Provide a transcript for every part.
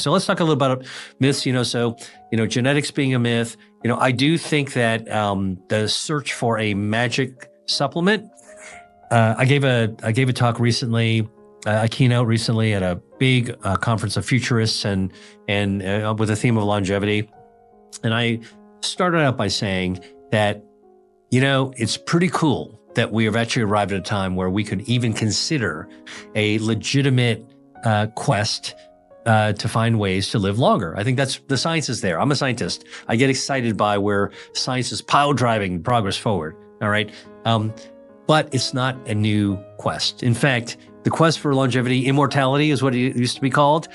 So let's talk a little about myths. Genetics being a myth. I do think that the search for a magic supplement. I gave a talk recently, a keynote recently at a big conference of futurists and with the theme of longevity, and I started out by saying that it's pretty cool that we have actually arrived at a time where we could even consider a legitimate quest to find ways to live longer. I think that's the science is there. I'm a scientist. I get excited by where science is pile driving progress forward. All right. But it's not a new quest. In fact, the quest for longevity, immortality is what it used to be called,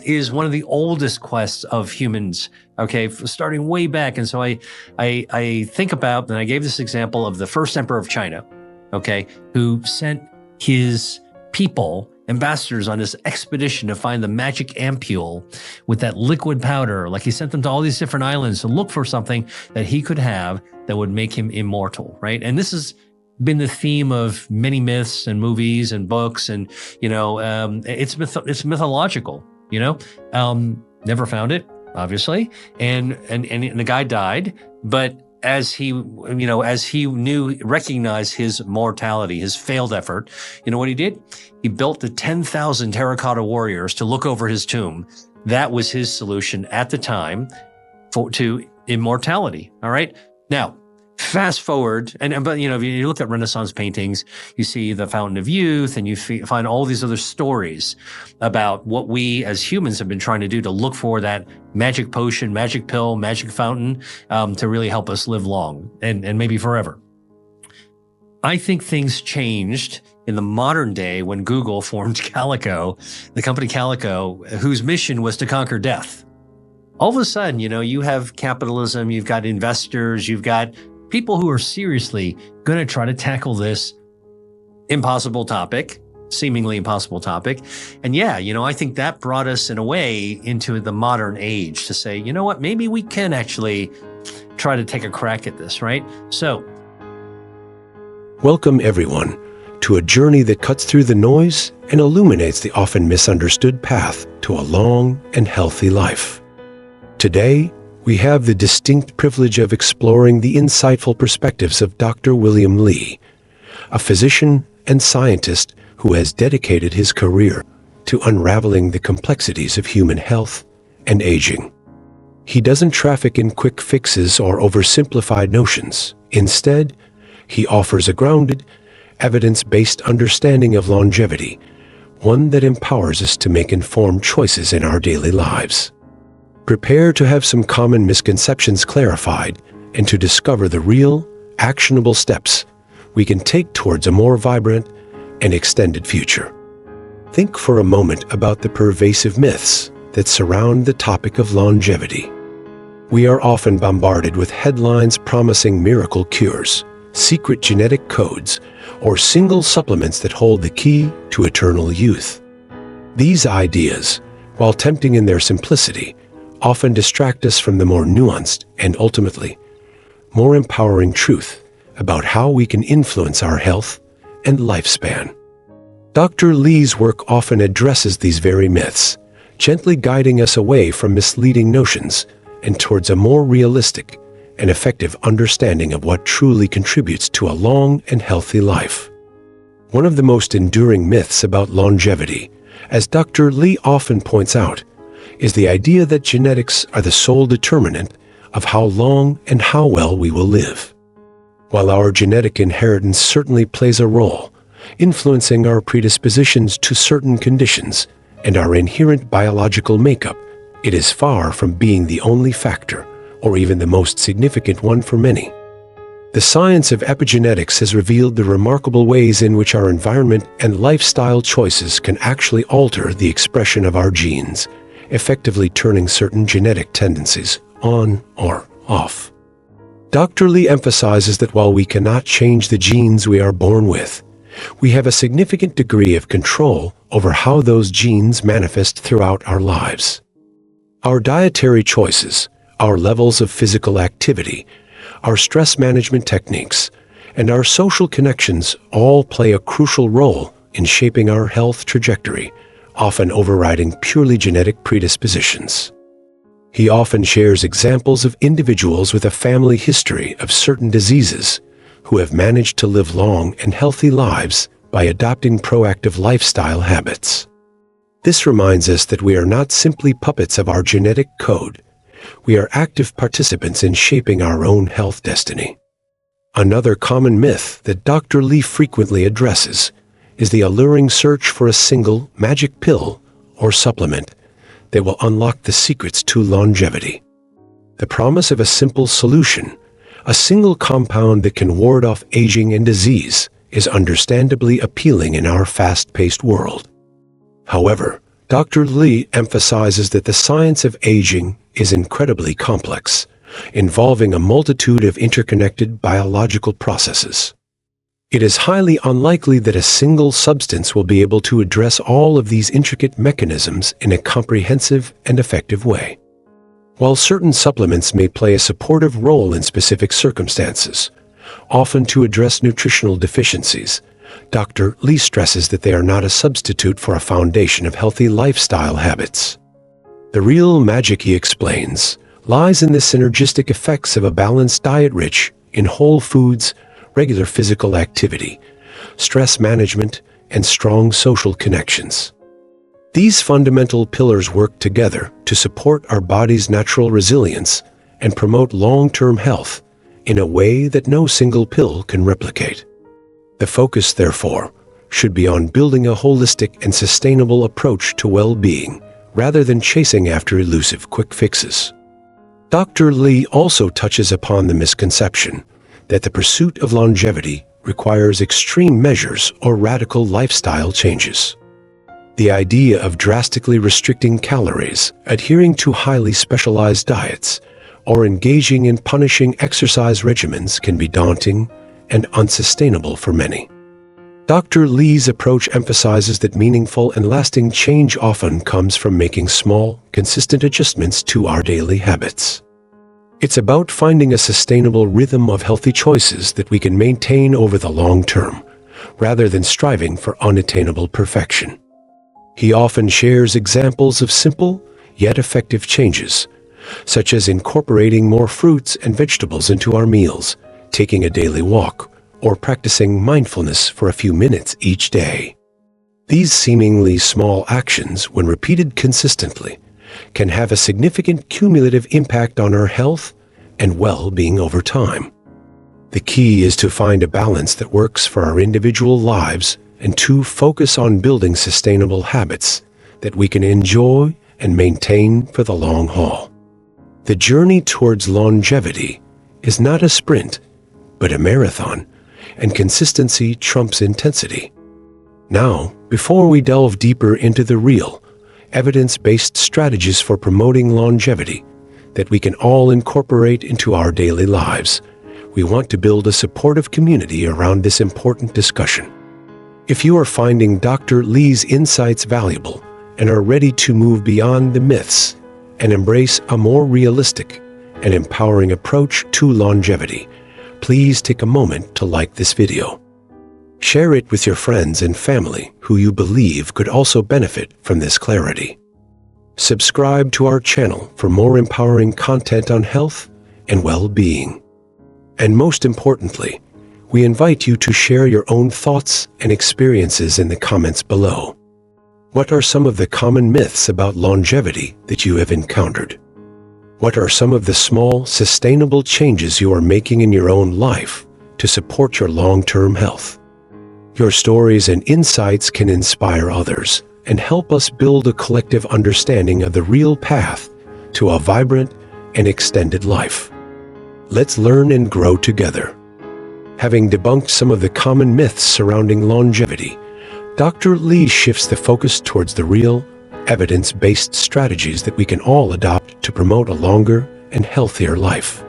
is one of the oldest quests of humans. Okay, starting way back. And so I think about, and I gave this example of the first emperor of China, okay, who sent his people, ambassadors, on this expedition to find the magic ampule with that liquid powder. Like, he sent them to all these different islands to look for something that he could have that would make him immortal, right? And this has been the theme of many myths and movies and books, and it's mythological. Never found it, obviously, and the guy died, but as he recognized his mortality, his failed effort, what he did? He built the 10,000 terracotta warriors to look over his tomb. That was his solution at the time to immortality. All right. Now, fast forward, but if you look at Renaissance paintings, you see the Fountain of Youth, and you find all these other stories about what we as humans have been trying to do to look for that magic potion, magic pill, magic fountain to really help us live long and maybe forever. I think things changed in the modern day when Google formed Calico, the company Calico, whose mission was to conquer death. All of a sudden, you have capitalism, you've got investors, you've got people who are seriously going to try to tackle this seemingly impossible topic. And I think that brought us in a way into the modern age to say, what, maybe we can actually try to take a crack at this, right? So, welcome everyone to a journey that cuts through the noise and illuminates the often misunderstood path to a long and healthy life. Today, we have the distinct privilege of exploring the insightful perspectives of Dr. William Li, a physician and scientist who has dedicated his career to unraveling the complexities of human health and aging. He doesn't traffic in quick fixes or oversimplified notions. Instead, he offers a grounded, evidence-based understanding of longevity, one that empowers us to make informed choices in our daily lives. Prepare to have some common misconceptions clarified and to discover the real, actionable steps we can take towards a more vibrant and extended future. Think for a moment about the pervasive myths that surround the topic of longevity. We are often bombarded with headlines promising miracle cures, secret genetic codes, or single supplements that hold the key to eternal youth. These ideas, while tempting in their simplicity, often distract us from the more nuanced and ultimately more empowering truth about how we can influence our health and lifespan. Dr. Li's work often addresses these very myths, gently guiding us away from misleading notions and towards a more realistic and effective understanding of what truly contributes to a long and healthy life. One of the most enduring myths about longevity, as Dr. Li often points out, is the idea that genetics are the sole determinant of how long and how well we will live. While our genetic inheritance certainly plays a role, influencing our predispositions to certain conditions and our inherent biological makeup, it is far from being the only factor, or even the most significant one for many. The science of epigenetics has revealed the remarkable ways in which our environment and lifestyle choices can actually alter the expression of our genes, effectively turning certain genetic tendencies on or off. Dr. Li emphasizes that while we cannot change the genes we are born with, we have a significant degree of control over how those genes manifest throughout our lives. Our dietary choices, our levels of physical activity, our stress management techniques, and our social connections all play a crucial role in shaping our health trajectory often overriding purely genetic predispositions. He often shares examples of individuals with a family history of certain diseases who have managed to live long and healthy lives by adopting proactive lifestyle habits. This reminds us that we are not simply puppets of our genetic code. We are active participants in shaping our own health destiny. Another common myth that Dr. Lee frequently addresses is the alluring search for a single magic pill or supplement that will unlock the secrets to longevity. The promise of a simple solution, a single compound that can ward off aging and disease, is understandably appealing in our fast-paced world. However, Dr. Lee emphasizes that the science of aging is incredibly complex, involving a multitude of interconnected biological processes. It is highly unlikely that a single substance will be able to address all of these intricate mechanisms in a comprehensive and effective way. While certain supplements may play a supportive role in specific circumstances, often to address nutritional deficiencies, Dr. Lee stresses that they are not a substitute for a foundation of healthy lifestyle habits. The real magic, he explains, lies in the synergistic effects of a balanced diet rich in whole foods, regular physical activity, stress management, and strong social connections. These fundamental pillars work together to support our body's natural resilience and promote long-term health in a way that no single pill can replicate. The focus, therefore, should be on building a holistic and sustainable approach to well-being rather than chasing after elusive quick fixes. Dr. Lee also touches upon the misconception that the pursuit of longevity requires extreme measures or radical lifestyle changes. The idea of drastically restricting calories, adhering to highly specialized diets, or engaging in punishing exercise regimens can be daunting and unsustainable for many. Dr. Lee's approach emphasizes that meaningful and lasting change often comes from making small, consistent adjustments to our daily habits. It's about finding a sustainable rhythm of healthy choices that we can maintain over the long term, rather than striving for unattainable perfection. He often shares examples of simple, yet effective changes, such as incorporating more fruits and vegetables into our meals, taking a daily walk, or practicing mindfulness for a few minutes each day. These seemingly small actions, when repeated consistently, can have a significant cumulative impact on our health and well-being over time. The key is to find a balance that works for our individual lives and to focus on building sustainable habits that we can enjoy and maintain for the long haul. The journey towards longevity is not a sprint, but a marathon, and consistency trumps intensity. Now, before we delve deeper into the real, evidence-based strategies for promoting longevity that we can all incorporate into our daily lives, we want to build a supportive community around this important discussion. If you are finding Dr. Lee's insights valuable and are ready to move beyond the myths and embrace a more realistic and empowering approach to longevity, please take a moment to like this video. Share it with your friends and family who you believe could also benefit from this clarity. Subscribe to our channel for more empowering content on health and well-being. And most importantly, we invite you to share your own thoughts and experiences in the comments below. What are some of the common myths about longevity that you have encountered? What are some of the small, sustainable changes you are making in your own life to support your long-term health? Your stories and insights can inspire others and help us build a collective understanding of the real path to a vibrant and extended life. Let's learn and grow together. Having debunked some of the common myths surrounding longevity, Dr. Lee shifts the focus towards the real, evidence-based strategies that we can all adopt to promote a longer and healthier life.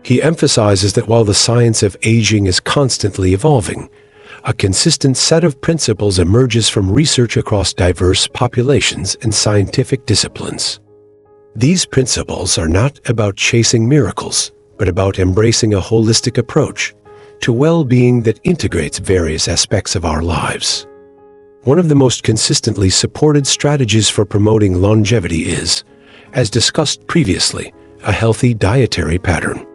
He emphasizes that while the science of aging is constantly evolving, a consistent set of principles emerges from research across diverse populations and scientific disciplines. These principles are not about chasing miracles, but about embracing a holistic approach to well-being that integrates various aspects of our lives. One of the most consistently supported strategies for promoting longevity is, as discussed previously, a healthy dietary pattern.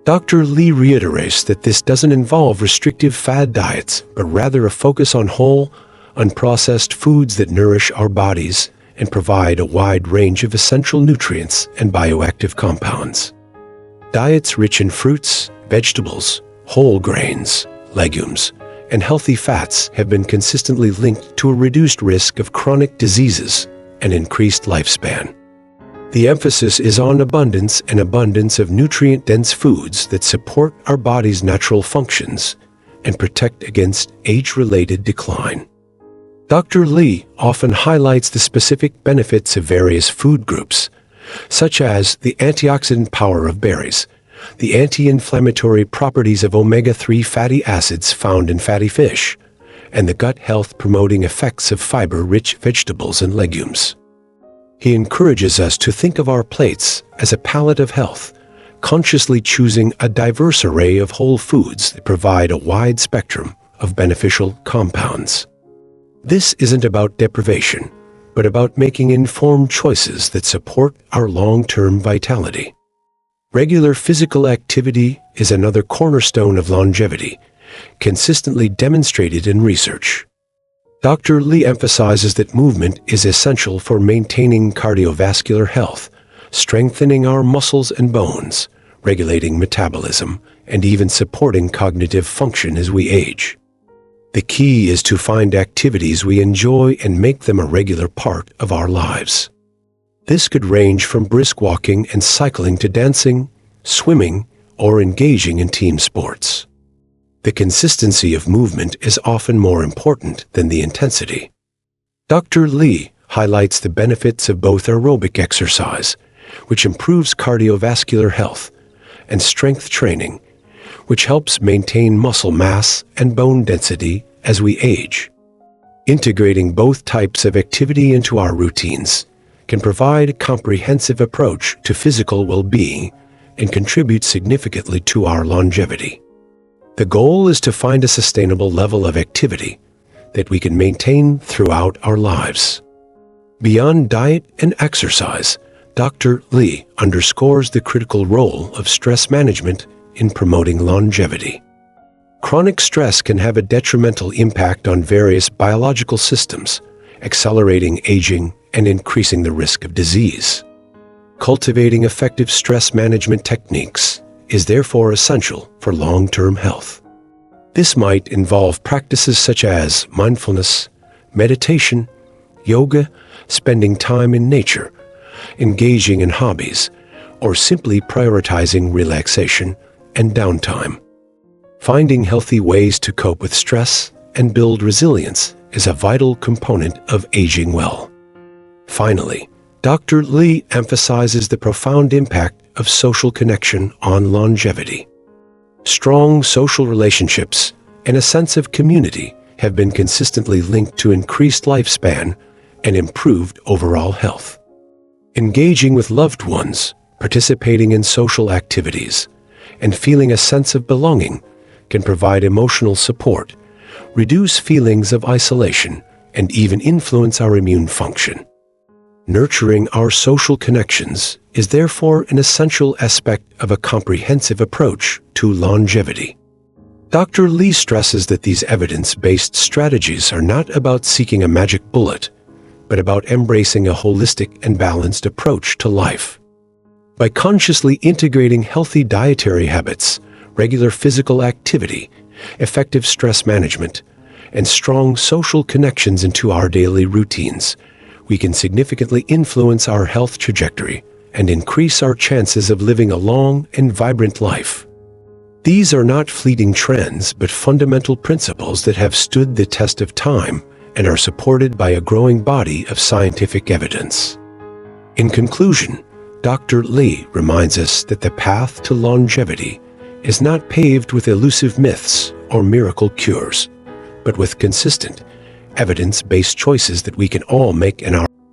Dr. Lee reiterates that this doesn't involve restrictive fad diets, but rather a focus on whole, unprocessed foods that nourish our bodies and provide a wide range of essential nutrients and bioactive compounds. Diets rich in fruits, vegetables, whole grains, legumes, and healthy fats have been consistently linked to a reduced risk of chronic diseases and increased lifespan. The emphasis is on abundance of nutrient-dense foods that support our body's natural functions and protect against age-related decline. Dr. Lee often highlights the specific benefits of various food groups, such as the antioxidant power of berries, the anti-inflammatory properties of omega-3 fatty acids found in fatty fish, and the gut health-promoting effects of fiber-rich vegetables and legumes. He encourages us to think of our plates as a palette of health, consciously choosing a diverse array of whole foods that provide a wide spectrum of beneficial compounds. This isn't about deprivation, but about making informed choices that support our long-term vitality. Regular physical activity is another cornerstone of longevity, consistently demonstrated in research. Dr. Lee emphasizes that movement is essential for maintaining cardiovascular health, strengthening our muscles and bones, regulating metabolism, and even supporting cognitive function as we age. The key is to find activities we enjoy and make them a regular part of our lives. This could range from brisk walking and cycling to dancing, swimming, or engaging in team sports. The consistency of movement is often more important than the intensity. Dr. Lee highlights the benefits of both aerobic exercise, which improves cardiovascular health, and strength training, which helps maintain muscle mass and bone density as we age. Integrating both types of activity into our routines can provide a comprehensive approach to physical well-being and contribute significantly to our longevity. The goal is to find a sustainable level of activity that we can maintain throughout our lives. Beyond diet and exercise, Dr. Lee underscores the critical role of stress management in promoting longevity. Chronic stress can have a detrimental impact on various biological systems, accelerating aging and increasing the risk of disease. Cultivating effective stress management techniques is therefore essential for long-term health. This might involve practices such as mindfulness, meditation, yoga, spending time in nature, engaging in hobbies, or simply prioritizing relaxation and downtime. Finding healthy ways to cope with stress and build resilience is a vital component of aging well. Finally, Dr. Lee emphasizes the profound impact of social connection on longevity. Strong social relationships and a sense of community have been consistently linked to increased lifespan and improved overall health. Engaging with loved ones, participating in social activities, and feeling a sense of belonging can provide emotional support, reduce feelings of isolation, and even influence our immune function. Nurturing our social connections is therefore an essential aspect of a comprehensive approach to longevity. Dr. Lee stresses that these evidence-based strategies are not about seeking a magic bullet, but about embracing a holistic and balanced approach to life. By consciously integrating healthy dietary habits, regular physical activity, effective stress management, and strong social connections into our daily routines, we can significantly influence our health trajectory and increase our chances of living a long and vibrant life. These are not fleeting trends, but fundamental principles that have stood the test of time and are supported by a growing body of scientific evidence. In conclusion, Dr. Lee reminds us that the path to longevity is not paved with elusive myths or miracle cures, but with consistent, evidence-based choices that we can all make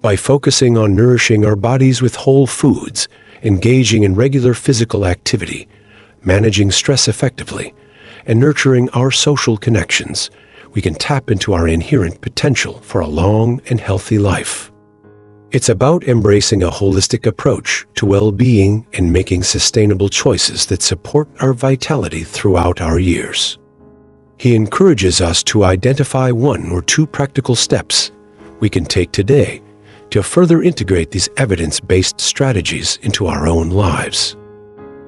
by focusing on nourishing our bodies with whole foods, engaging in regular physical activity, managing stress effectively, and nurturing our social connections. we can tap into our inherent potential for a long and healthy life. It's about embracing a holistic approach to well-being and making sustainable choices that support our vitality throughout our years. He encourages us to identify 1 or 2 practical steps we can take today to further integrate these evidence-based strategies into our own lives.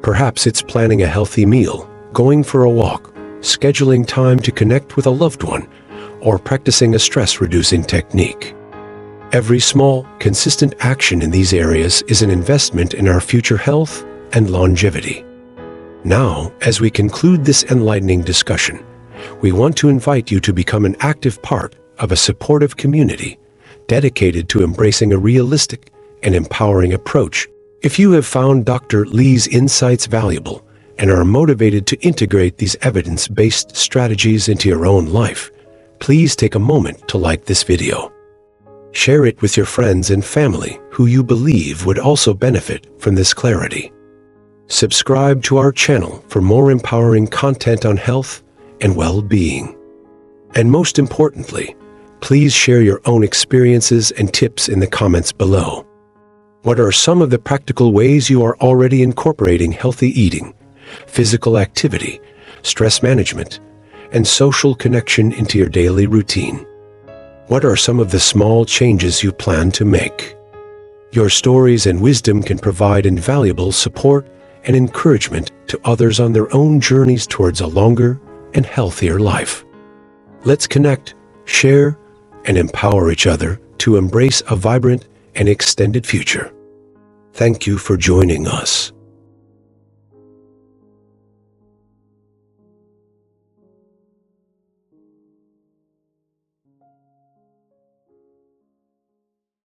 Perhaps it's planning a healthy meal, going for a walk, scheduling time to connect with a loved one, or practicing a stress-reducing technique. Every small, consistent action in these areas is an investment in our future health and longevity. Now, as we conclude this enlightening discussion, we want to invite you to become an active part of a supportive community dedicated to embracing a realistic and empowering approach. If you have found Dr. Lee's insights valuable and are motivated to integrate these evidence-based strategies into your own life, please take a moment to like this video. Share it with your friends and family who you believe would also benefit from this clarity. Subscribe to our channel for more empowering content on health and well-being. And most importantly, please share your own experiences and tips in the comments below. What are some of the practical ways you are already incorporating healthy eating, physical activity, stress management, and social connection into your daily routine? What are some of the small changes you plan to make? Your stories and wisdom can provide invaluable support and encouragement to others on their own journeys towards a longer and healthier life. Let's connect, share, and empower each other to embrace a vibrant and extended future. Thank you for joining us.